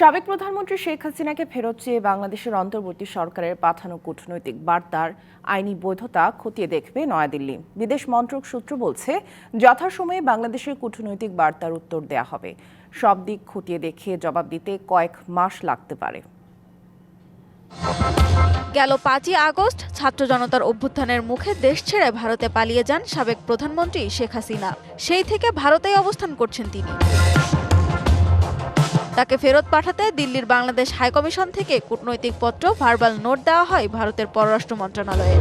সাবেক প্রধানমন্ত্রী শেখ হাসিনাকে ফেরত চেয়ে বাংলাদেশের অন্তর্বর্তী সরকারের পাঠানো কূটনৈতিক বার্তার আইনি বৈধতা খতিয়ে দেখবে নয়াদিল্লি। বিদেশ মন্ত্রক সূত্র বলছে, যথাসময়ে বাংলাদেশের কূটনৈতিক বার্তার উত্তর দেয়া হবে। সব দিক খতিয়ে দেখে জবাব দিতে কয়েক মাস লাগতে পারে। গেল 5ই আগস্ট ছাত্র জনতার অভ্যুত্থানের মুখে দেশ ছেড়ে ভারতে পালিয়ে যান সাবেক প্রধানমন্ত্রী শেখ হাসিনা। সেই থেকে ভারতেই অবস্থান করছেন তিনি। তাকে ফেরত পাঠাতে দিল্লির বাংলাদেশ হাইকমিশন থেকে কূটনৈতিক পত্র ভার্বাল নোট দেওয়া হয় ভারতের পররাষ্ট্র মন্ত্রণালয়ে।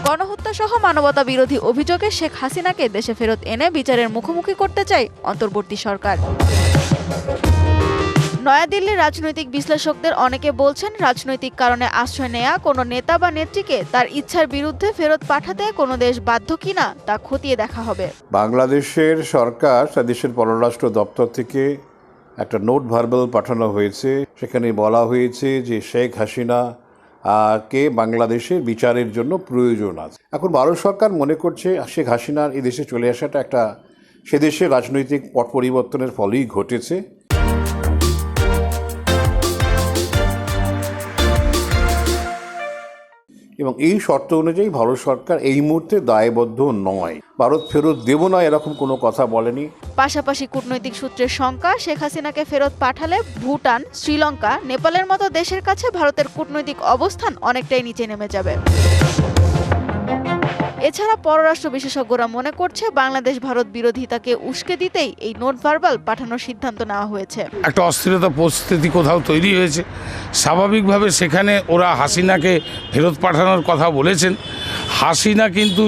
গণহত্যা সহ মানবতা বিরোধী অভিযোগে শেখ হাসিনাকে দেশে ফেরত এনে বিচারের মুখোমুখি করতে চায় অন্তর্বর্তী সরকার। নয়াদিল্লির রাজনৈতিক বিশ্লেষকদের অনেকে বলছেন, রাজনৈতিক কারণে আশ্রয় নেয়া কোনো নেতা বা নেত্রীকে তার ইচ্ছার বিরুদ্ধে ফেরত পাঠাতে কোনো দেশ বাধ্য কিনা তা খতিয়ে দেখা হবে। বাংলাদেশের সরকার দেশের পররাষ্ট্র দপ্তর থেকে একটা নোট ভার্বাল পাঠানো হয়েছে। সেখানে বলা হয়েছে যে শেখ হাসিনা কে বাংলাদেশের বিচারের জন্য প্রয়োজন আছে। এখন ভারত সরকার মনে করছে শেখ হাসিনার এই দেশে চলে আসাটা একটা সে দেশের রাজনৈতিক পট পরিবর্তনের ফলেই ঘটেছে। এবং এই শর্ত অনুযায়ী ভারত সরকার এই মুহূর্তে দায়বদ্ধ নয়, ভারত ফেরত দেব না এরকম কোনো কথা বলেনি। পাশাপাশি কূটনৈতিক সূত্রের শঙ্কা, শেখ হাসিনাকে ফেরত পাঠালে ভুটান, শ্রীলঙ্কা, নেপালের মতো দেশের কাছে ভারতের কূটনৈতিক অবস্থান অনেকটাই নিচে নেমে যাবে। এছাড়া পররাষ্ট্র বিশেষজ্ঞরা মনে করছে, বাংলাদেশ ভারত বিরোধিতাকে উস্কে দিতেই এই নোট ভার্বাল পাঠানোর সিদ্ধান্ত নেওয়া হয়েছে। একটা অস্থিরতা পরিস্থিতি কোথাও তৈরি হয়েছে, স্বাভাবিকভাবে সেখানে ওরা হাসিনাকে ফেরত পাঠানোর কথা বলেছেন। হাসিনা কিন্তু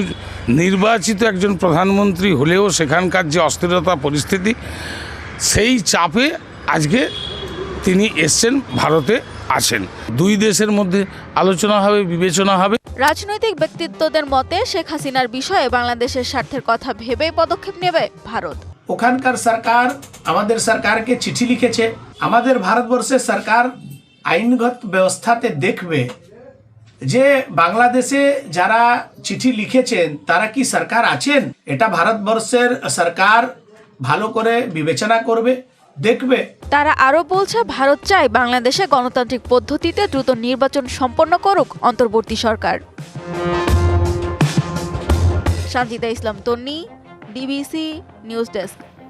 নির্বাচিত একজন প্রধানমন্ত্রী হলেও সেখানকার যে অস্থিরতা পরিস্থিতি, সেই চাপে আজকে তিনি এসছেন, ভারতে আছেন। দুই দেশের মধ্যে আলোচনা হবে, বিবেচনা হবে। রাজনৈতিক ব্যক্তিত্বদের মতে, শেখ হাসিনার বিষয়ে বাংলাদেশের স্বার্থের কথা ভেবেই পদক্ষেপ নেবে ভারত। ওখানকার সরকার আমাদের সরকারকে চিঠি লিখেছে। আমাদের ভারতবর্ষের সরকার আইনগত ব্যবস্থাতে দেখবে যে বাংলাদেশে যারা চিঠি লিখেছেন তারা কি সরকার আছেন। এটা ভারতবর্ষের সরকার ভালো করে বিবেচনা করবে, দেখবে। তারা আরও বলছে, ভারত চায় বাংলাদেশে গণতান্ত্রিক পদ্ধতিতে দ্রুত নির্বাচন সম্পন্ন করুক অন্তর্বর্তী সরকার। সানজিদা ইসলাম তন্নি, ডিবিসি নিউজ ডেস্ক।